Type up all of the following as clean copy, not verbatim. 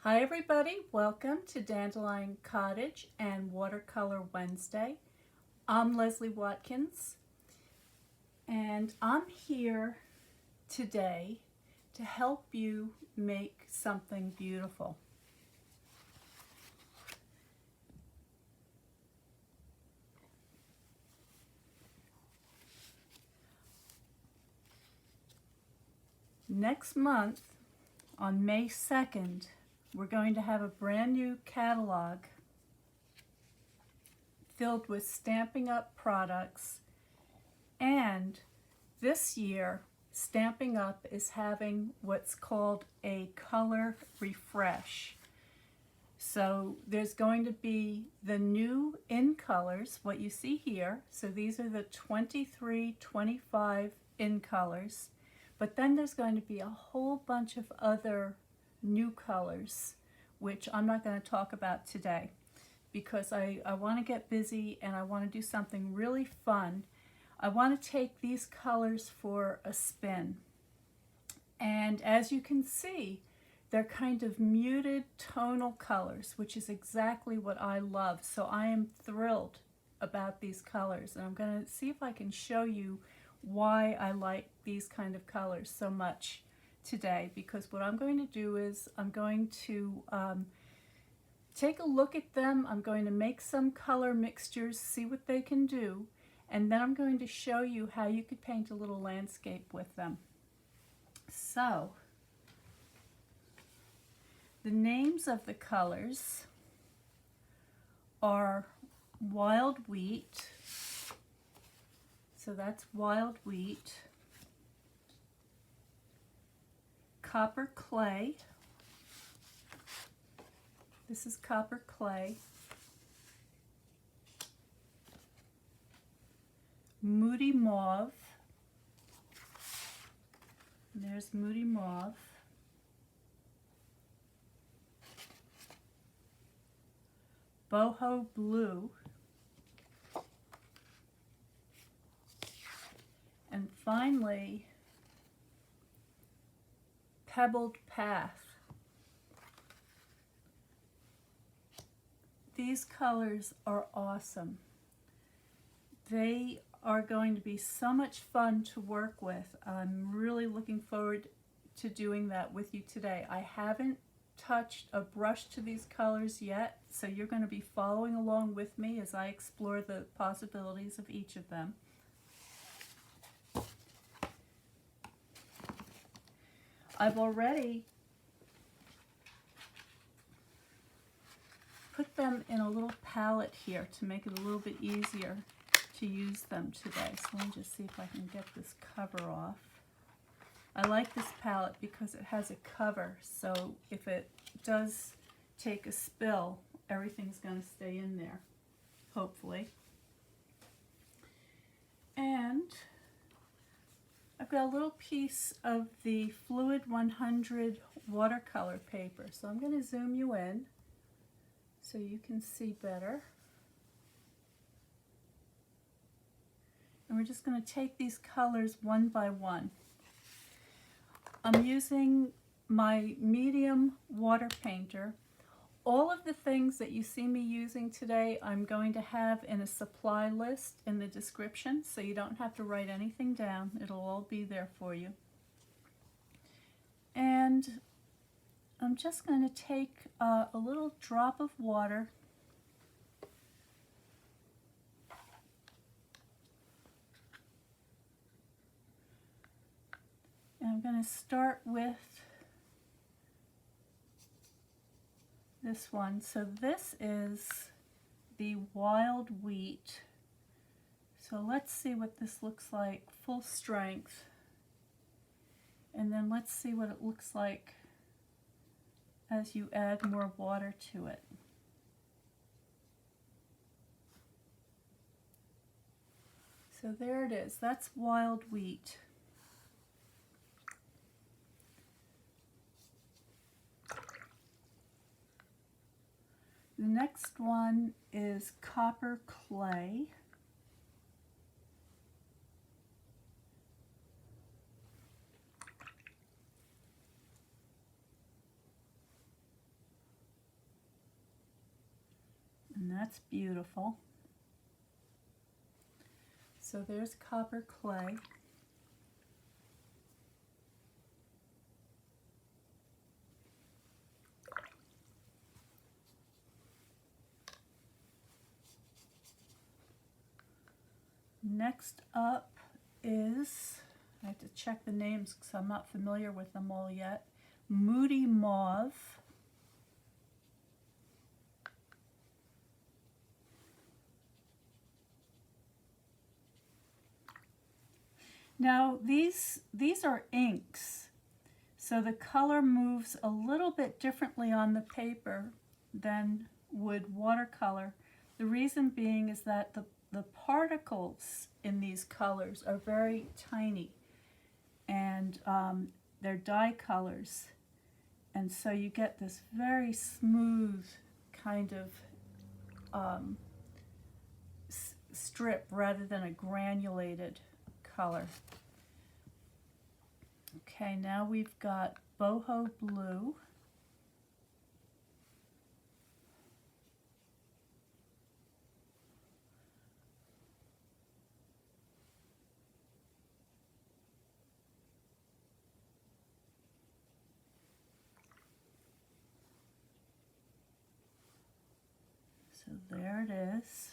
Hi everybody, welcome to Dandelion Cottage and Watercolor Wednesday. I'm Leslie Watkins and I'm here today to help you make something beautiful. Next month on May 2nd, we're going to have a brand new catalog filled with Stampin' Up! Products, and this year Stampin' Up! Is having what's called a color refresh. So there's going to be the new in colors, what you see here. So these are the 23, 25 in colors. But then there's going to be a whole bunch of other new colors, which I'm not going to talk about today because I want to get busy and I want to do something really fun. I want to take these colors for a spin. And as you can see, they're kind of muted tonal colors, which is exactly what I love. So I am thrilled about these colors. And I'm going to see if I can show you why I like these kind of colors so much today, because what I'm going to do is I'm going to take a look at them. I'm going to make some color mixtures, see what they can do, and then I'm going to show you how you could paint a little landscape with them. So the names of the colors are wild wheat. So that's wild wheat. Copper clay. This is copper clay. Moody mauve. And there's moody mauve. Boho blue. And finally, pebbled path. These colors are awesome. They are going to be so much fun to work with. I'm really looking forward to doing that with you today. I haven't touched a brush to these colors yet, so you're going to be following along with me as I explore the possibilities of each of them. I've already put them in a little palette here to make it a little bit easier to use them today. So let me just see if I can get this cover off. I like this palette because it has a cover, so if it does take a spill, everything's going to stay in there, hopefully. And I've got a little piece of the Fluid 100 watercolor paper, so I'm going to zoom you in so you can see better. And we're just going to take these colors one by one. I'm using my medium water painter. All of the things that you see me using today, I'm going to have in a supply list in the description, so you don't have to write anything down. It'll all be there for you. And I'm just going to take a little drop of water and I'm going to start with this one. So this is the wild wheat. So let's see what this looks like full strength. And then let's see what it looks like as you add more water to it. So there it is. That's wild wheat. The next one is copper clay. And that's beautiful. So there's copper clay. Next up is, I have to check the names because I'm not familiar with them all yet, Moody Mauve. Now these are inks, so the color moves a little bit differently on the paper than would watercolor. The reason being is that the particles in these colors are very tiny, and they're dye colors, and so you get this very smooth kind of strip rather than a granulated color. Okay, now we've got boho blue. So there it is.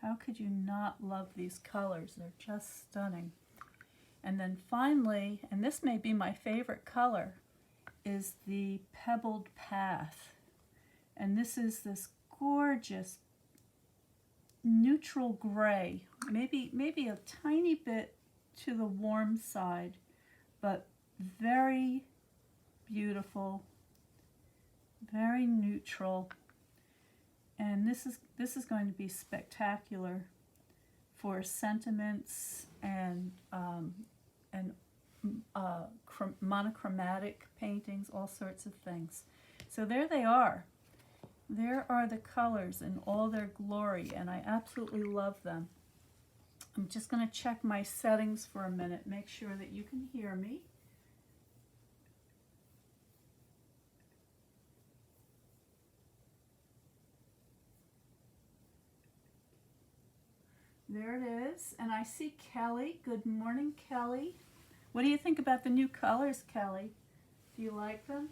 How could you not love these colors? They're just stunning. And then finally, and this may be my favorite color, is the Pebbled Path. And this is this gorgeous neutral gray, maybe a tiny bit to the warm side, but very beautiful, very neutral. And this is going to be spectacular for sentiments and monochromatic paintings, all sorts of things. So there they are. There are the colors in all their glory, and I absolutely love them. I'm just going to check my settings for a minute, make sure that you can hear me. There it is, and I see Kelly. Good morning, Kelly. What do you think about the new colors, Kelly? Do you like them?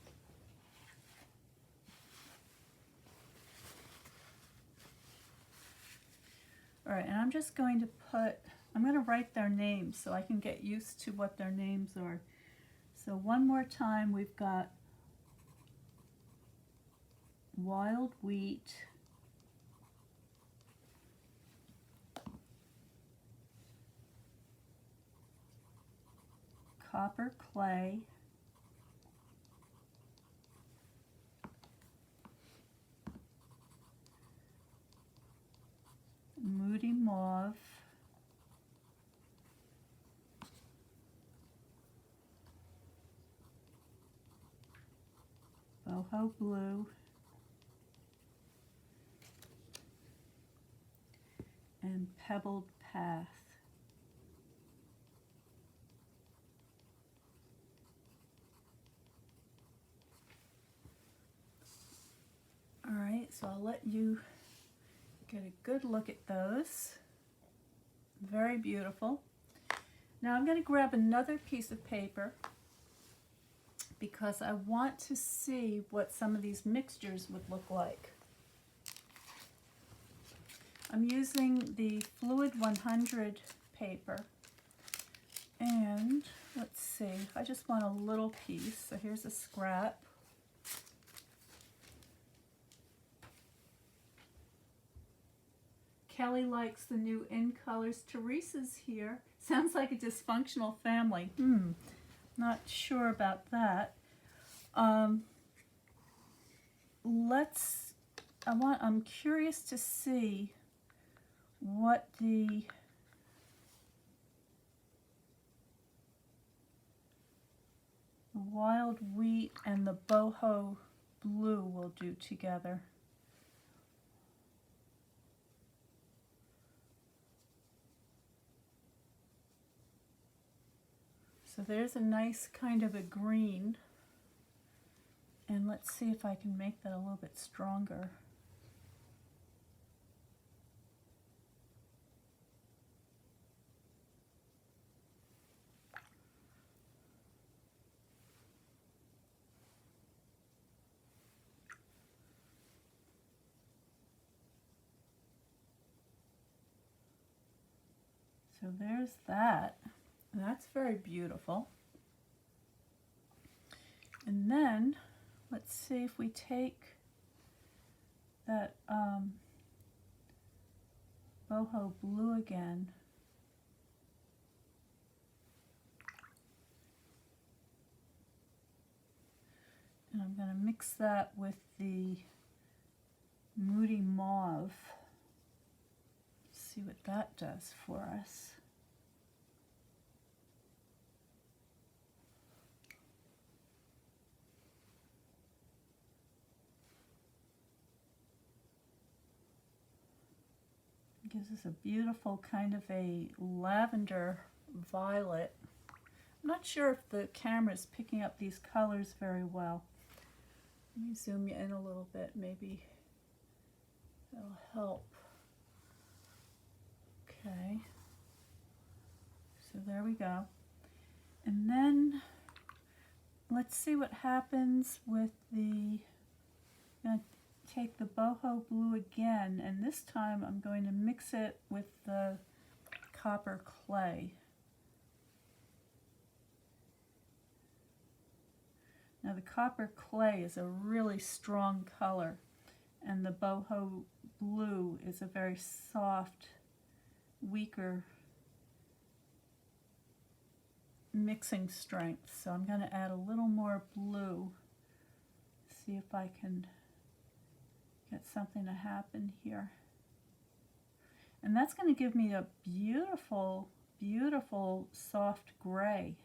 All right, and I'm just going to I'm going to write their names so I can get used to what their names are. So one more time, we've got Wild Wheat, Copper Clay, Moody Mauve, Boho Blue, and Pebbled Path. All right, so I'll let you get a good look at those. Very beautiful. Now I'm going to grab another piece of paper because I want to see what some of these mixtures would look like. I'm using the Fluid 100 paper, and let's see, I just want a little piece, so here's a scrap. Kelly likes the new in colors. Teresa's here. Sounds like a dysfunctional family. Not sure about that. I'm curious to see what the Wild Wheat and the Boho Blue will do together. So there's a nice kind of a green, And let's see if I can make that a little bit stronger. So there's that. That's very beautiful. And then let's see if we take that boho blue again. And I'm going to mix that with the Moody Mauve. See what that does for us. It gives us a beautiful kind of a lavender violet. I'm not sure if the camera is picking up these colors very well. Let me zoom you in a little bit, maybe that'll help. Okay, so there we go. And then let's see what happens with the, I'm going to take the boho blue again, and this time I'm going to mix it with the copper clay. Now the copper clay is a really strong color, and the boho blue is a very soft, weaker mixing strength. So I'm going to add a little more blue, see if I can get something to happen here. And that's going to give me a beautiful, beautiful soft gray,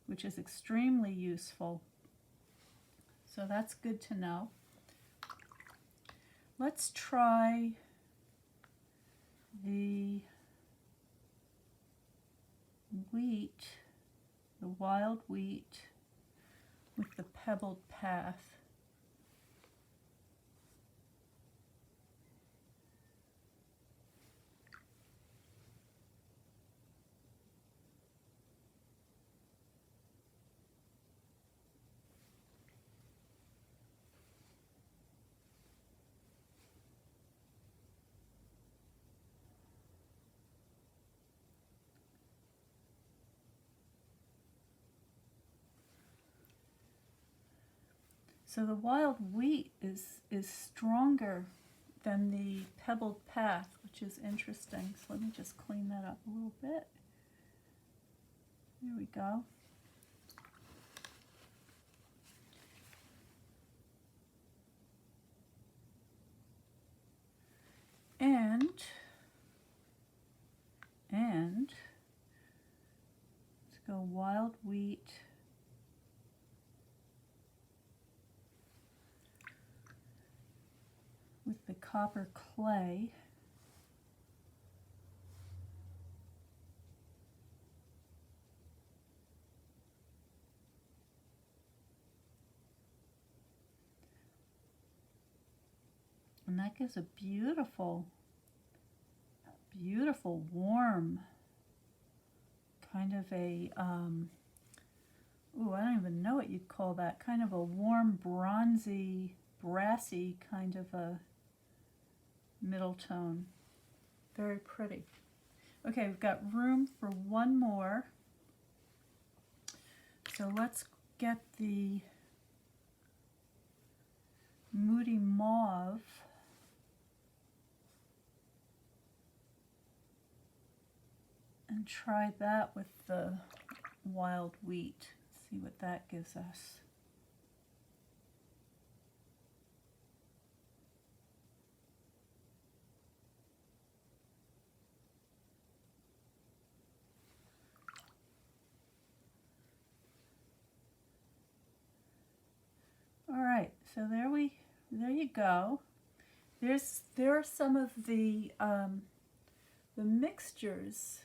which is extremely useful. So that's good to know. Let's try the wheat, the wild wheat, with the pebbled path. So the wild wheat is stronger than the pebbled path, which is interesting. So let me just clean that up a little bit. There we go. And let's go wild wheat. With the copper clay. And that gives a beautiful, beautiful warm kind of a, ooh, I don't even know what you'd call that, kind of a warm bronzy, brassy kind of a middle tone. Very pretty. Okay, we've got room for one more. So let's get the Moody Mauve. And try that with the wild wheat. See what that gives us. All right, so there you go. There are some of the mixtures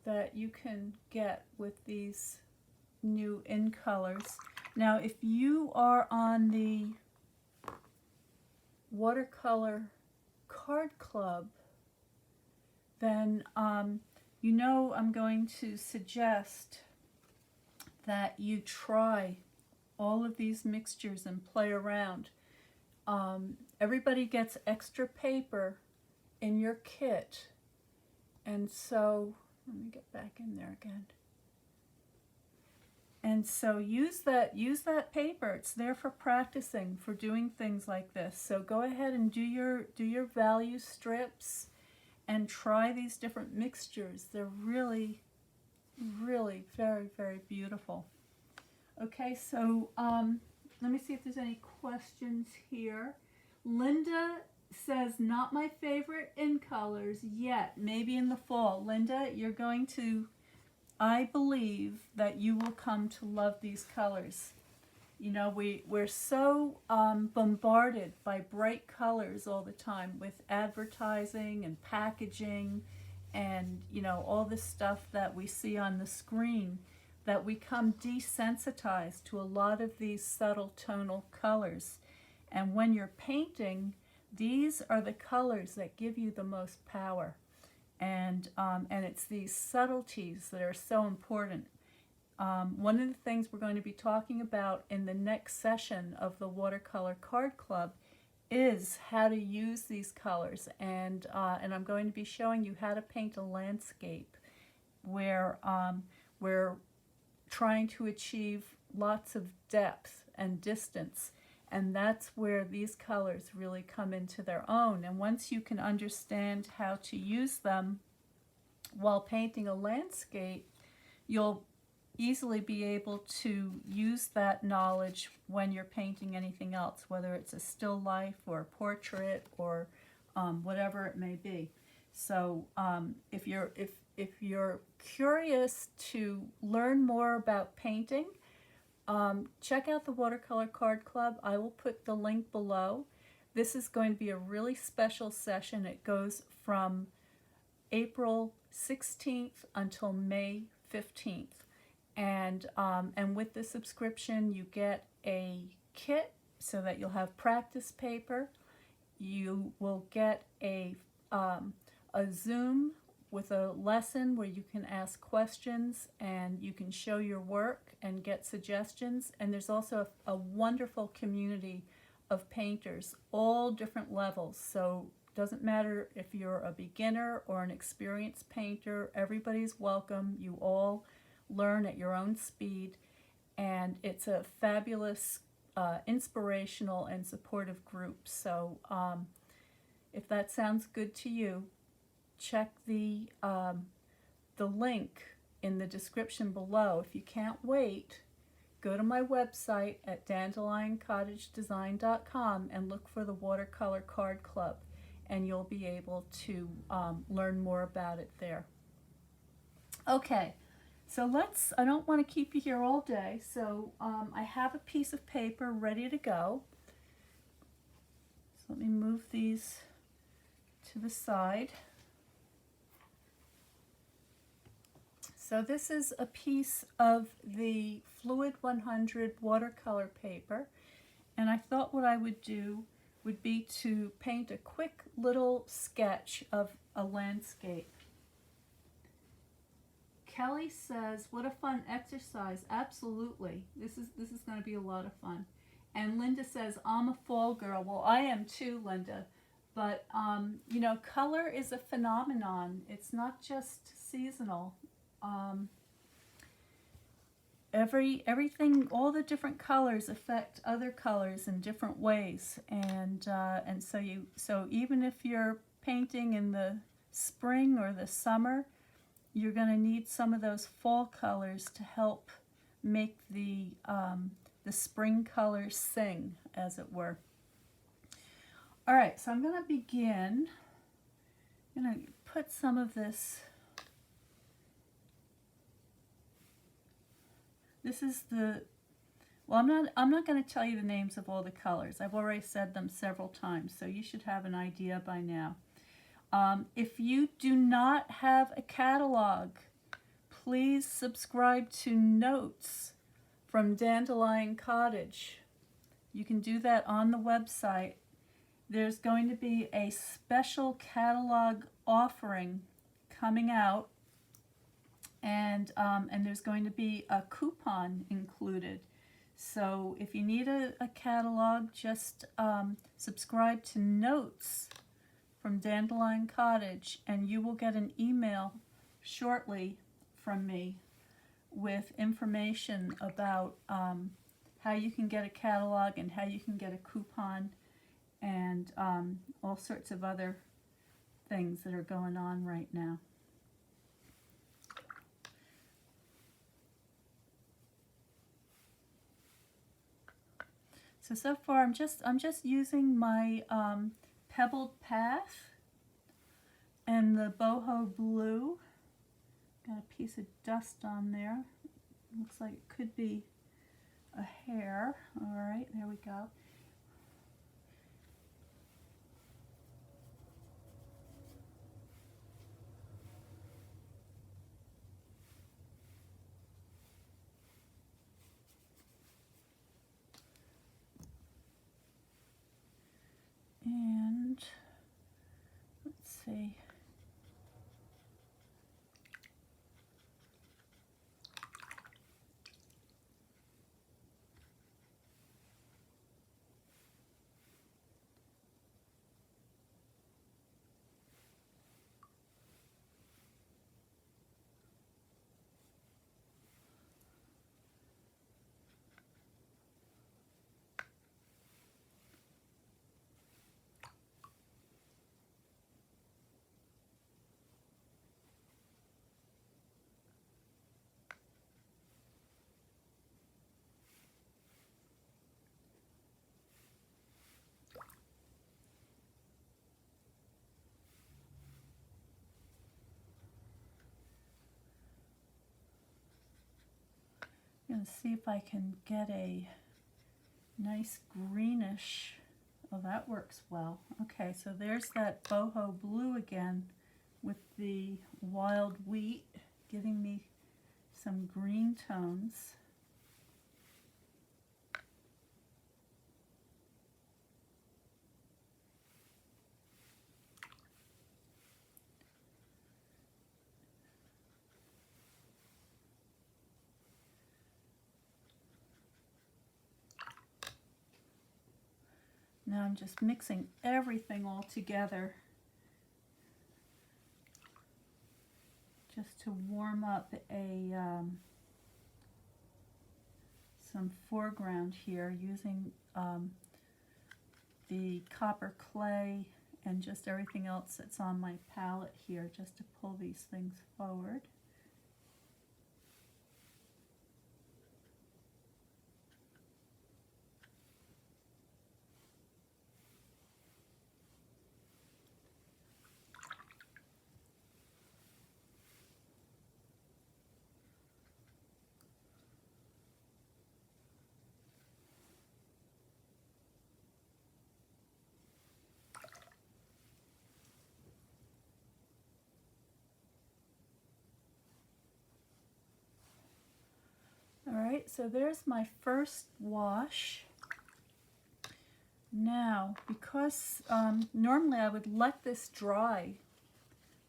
that you can get with these new in colors. Now, if you are on the Watercolor Card Club, then you know I'm going to suggest that you try all of these mixtures and play around. Everybody gets extra paper in your kit, and so let me get back in there again. And so use that paper. It's there for practicing, for doing things like this. So go ahead and do your value strips and try these different mixtures. They're really, really very, very beautiful. Okay, so let me see if there's any questions here. Linda says, not my favorite in colors yet, maybe in the fall. Linda, you're going to, I believe that you will come to love these colors. You know, we're so bombarded by bright colors all the time with advertising and packaging and, you know, all this stuff that we see on the screen, that we become desensitized to a lot of these subtle tonal colors. And when you're painting, these are the colors that give you the most power. And it's these subtleties that are so important. One of the things we're going to be talking about in the next session of the Watercolor Card Club is how to use these colors. And I'm going to be showing you how to paint a landscape where we're trying to achieve lots of depth and distance. And that's where these colors really come into their own. And once you can understand how to use them while painting a landscape, you'll easily be able to use that knowledge when you're painting anything else, whether it's a still life or a portrait or whatever it may be. So if you're curious to learn more about painting, check out the Watercolor Card Club. I will put the link below. This is going to be a really special session. It goes from April 16th until May 15th. And with the subscription, you get a kit so that you'll have practice paper. You will get a Zoom with a lesson where you can ask questions and you can show your work and get suggestions. And there's also a wonderful community of painters, all different levels. So it doesn't matter if you're a beginner or an experienced painter, everybody's welcome. You all learn at your own speed, and it's a fabulous, inspirational and supportive group. So if that sounds good to you, check the link in the description below. If you can't wait, go to my website at dandelioncottagedesign.com and look for the Watercolor Card Club, and you'll be able to learn more about it there. Okay, so I don't want to keep you here all day, so I have a piece of paper ready to go. So let me move these to the side. So this is a piece of the Fluid 100 watercolor paper, and I thought what I would do would be to paint a quick little sketch of a landscape. Kelly says, what a fun exercise. Absolutely. This is going to be a lot of fun. And Linda says, I'm a fall girl. Well, I am too, Linda. But, you know, color is a phenomenon. It's not just seasonal. Everything, all the different colors affect other colors in different ways. And so even if you're painting in the spring or the summer, you're going to need some of those fall colors to help make the spring colors sing, as it were. All right, so I'm going to begin. I'm going to put some of this. This is the, well, I'm not going to tell you the names of all the colors. I've already said them several times, so you should have an idea by now. If you do not have a catalog, please subscribe to Notes from Dandelion Cottage. You can do that on the website. There's going to be a special catalog offering coming out, and there's going to be a coupon included. So if you need a catalog, just subscribe to Notes from Dandelion Cottage, and you will get an email shortly from me with information about how you can get a catalog and how you can get a coupon, and all sorts of other things that are going on right now. So far I'm just using my Pebbled Path and the boho blue. Got a piece of dust on there. Looks like it could be a hair. All right, there we go. And let's see. I'm going to see if I can get a nice greenish. Oh, that works well. Okay, so there's that boho blue again with the wild wheat giving me some green tones. Now I'm just mixing everything all together just to warm up some foreground here, using the copper clay and just everything else that's on my palette here, just to pull these things forward. Alright, so there's my first wash. Now, because normally I would let this dry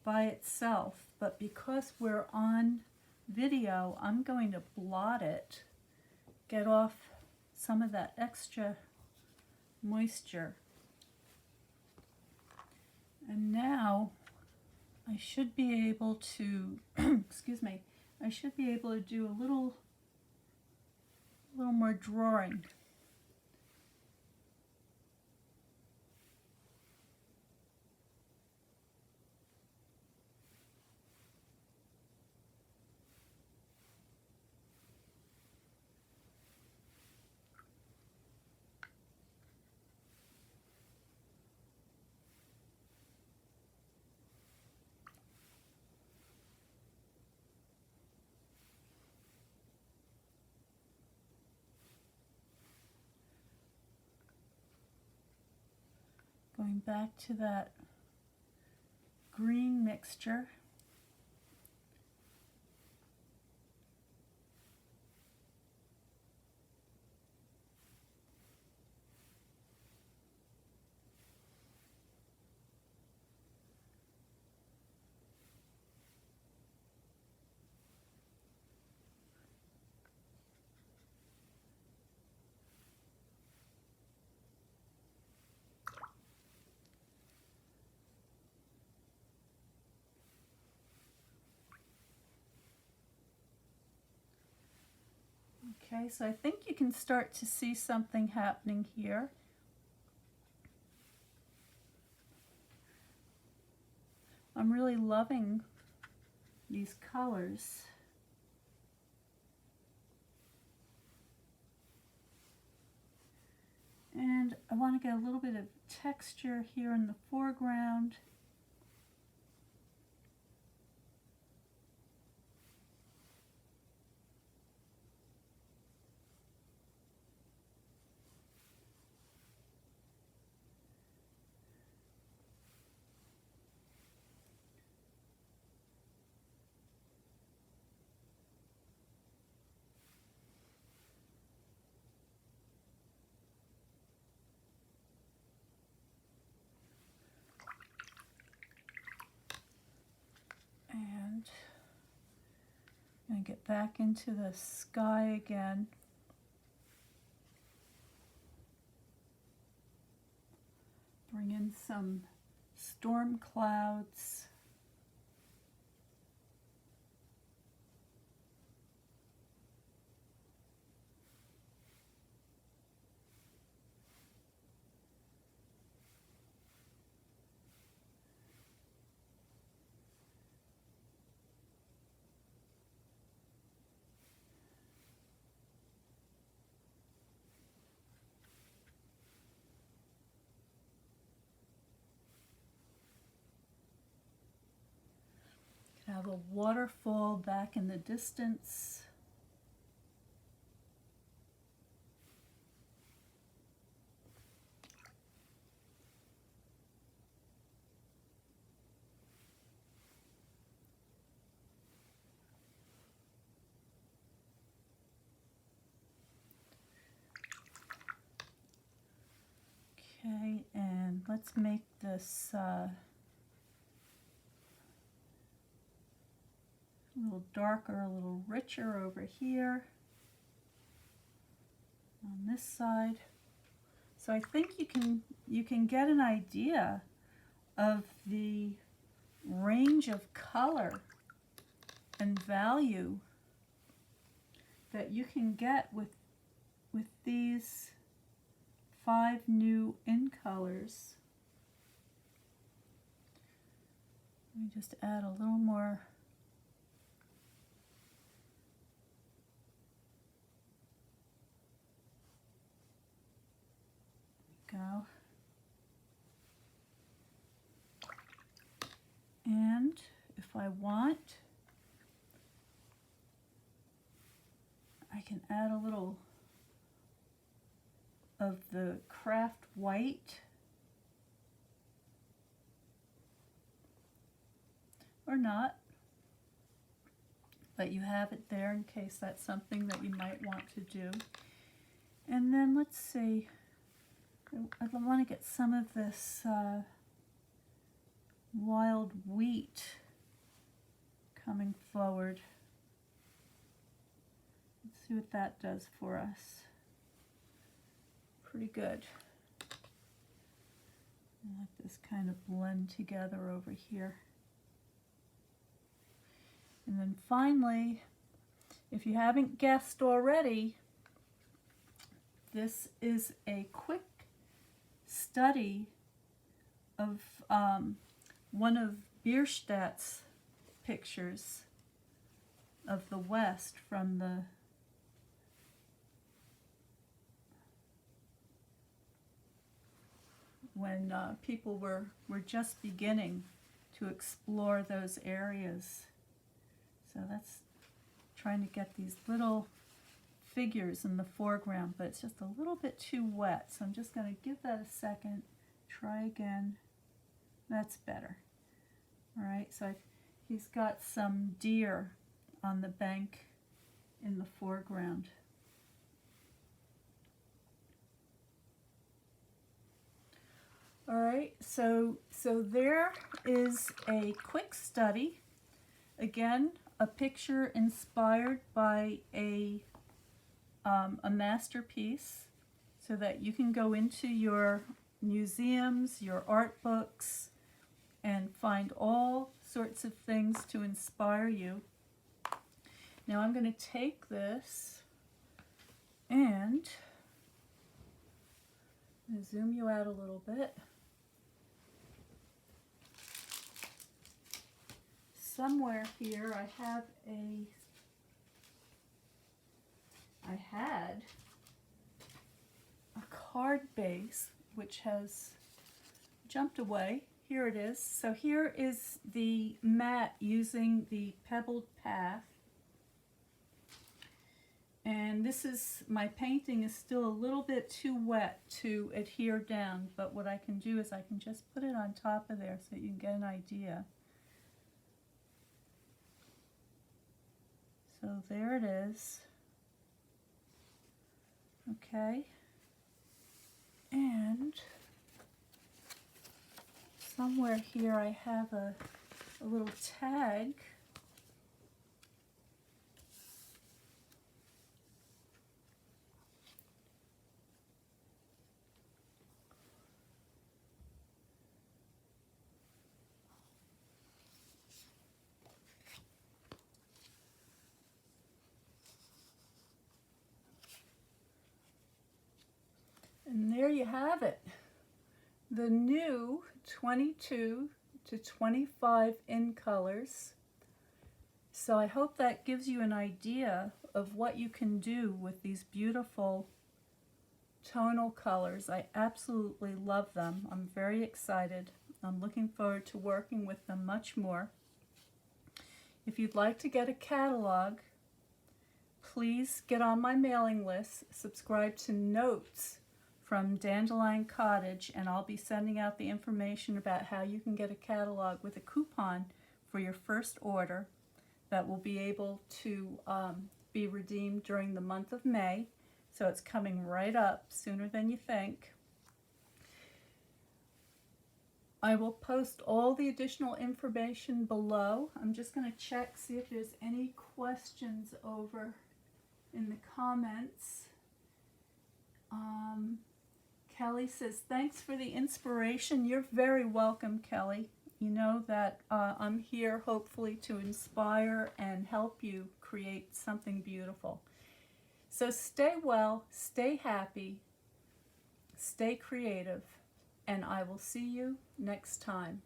by itself, but because we're on video, I'm going to blot it, get off some of that extra moisture. And now I should be able to, excuse me, I should be able to do a little more drawing. Going back to that green mixture. Okay, so I think you can start to see something happening here. I'm really loving these colors. And I want to get a little bit of texture here in the foreground. And I'm going to get back into the sky again. Bring in some storm clouds. Have a waterfall back in the distance. Okay, and let's make this a little darker, a little richer over here on this side. So I think you can get an idea of the range of color and value that you can get with these 5 new in colors. Let me just add a little more . Go. And if I want, I can add a little of the craft white, or not, but you have it there in case that's something that you might want to do. And then let's see, I want to get some of this wild wheat coming forward. Let's see what that does for us. Pretty good. Let this kind of blend together over here. And then finally, if you haven't guessed already, this is a quick study of one of Beirstadt's pictures of the West from the when people were just beginning to explore those areas. So that's trying to get these little figures in the foreground, but it's just a little bit too wet. So I'm just going to give that a second, try again. That's better. All right, so he's got some deer on the bank in the foreground. All right, so there is a quick study. Again, a picture inspired by a masterpiece, so that you can go into your museums, your art books, and find all sorts of things to inspire you. Now I'm going to take this And I'm going to zoom you out a little bit. Somewhere here I had a card base which has jumped away. Here it is. So here is the mat using the pebbled path. And this is, my painting is still a little bit too wet to adhere down, but what I can do is I can just put it on top of there so you can get an idea. So there it is. Okay. And somewhere here I have a little tag. And there you have it. The new 22 to 25 in colors. So I hope that gives you an idea of what you can do with these beautiful tonal colors. I absolutely love them. I'm very excited. I'm looking forward to working with them much more. If you'd like to get a catalog, please get on my mailing list, subscribe to Notes from Dandelion Cottage, and I'll be sending out the information about how you can get a catalog with a coupon for your first order that will be able to be redeemed during the month of May. So it's coming right up sooner than you think. I will post all the additional information below. I'm just going to check, see if there's any questions over in the comments. Kelly says, thanks for the inspiration. You're very welcome, Kelly. You know that I'm here hopefully to inspire and help you create something beautiful. So stay well, stay happy, stay creative, and I will see you next time.